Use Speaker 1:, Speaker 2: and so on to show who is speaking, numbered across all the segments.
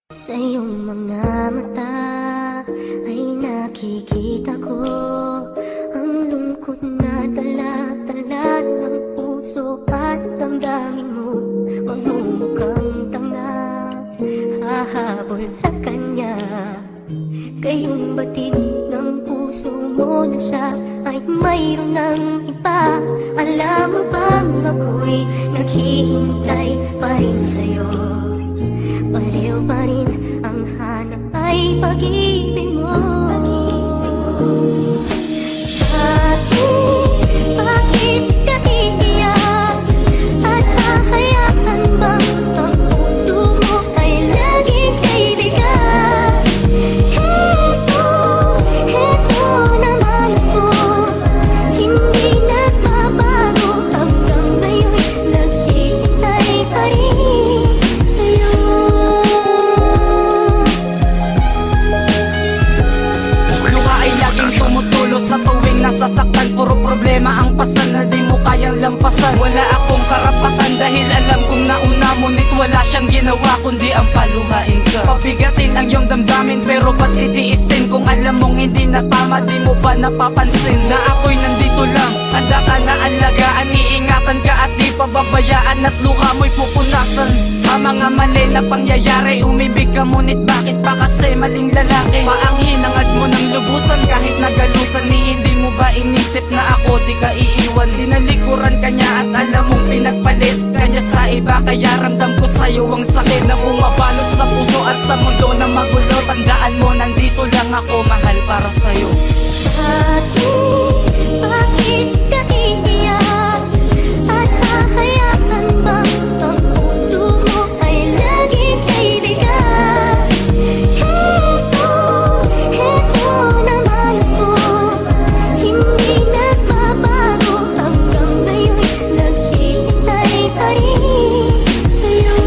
Speaker 1: Sa iyong mga mata ay nakikita ko ang lungkot na dala-dala ng puso at damdamin mo. Magmumukhang tanga, hahabol sa kanya. Kayong batid ng puso mo na siya ay mayroon ng iba. Alam mo bang ako'y naghihintay pa rin sa'yo? Pareho pa rin ang hanap ay pag-ibig mo. Bakit ka iiyak? At hahayaan bang ang puso mo ay laging kaibigan? Heto naman ako, hindi nagbabago. Hanggang ngayon naghihintay pa rin sa'yo.
Speaker 2: Sa tuwing nasasaktan, puro problema ang pasan na di mo kayang lampasan. Wala akong karapatan dahil alam kong nauna, ngunit wala siyang ginawa kundi ang paluhain ka. Pabigatin ang iyong damdamin pero ba't itiisin? Kung alam mong hindi na tama, di mo ba napapansin na ako'y nandito lang? Handa ka na alagaan, iingatan ka at di pababayaan, at luha mo'y pupunasan. Sa mga mali na pangyayari, umibig ka ngunit bakit pa kasi maling lalaki? Maanghinangad mo ng lubusan kahit nagalusan, hindi mo ba inisip na ako di ka iiwan? Dinalikuran ka niya at alam mong pinagpalit kanya sa iba, kaya ramdam ko sa'yo ang sakit na bumabalot sa puso at sa mundo na magulo. Tandaan mo, nandito lang ako, mahal, para sa'yo.
Speaker 1: Bakit ka iiyak? At hahayaan bang ang puso mo ay laging kaibigan? Heto naman ako, hindi nagbabago. Hanggang ngayon naghihintay pa rin sa'yo.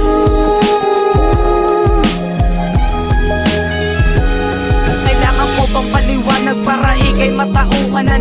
Speaker 2: Kailangan ko bang paliwanag para ika'y matauhan na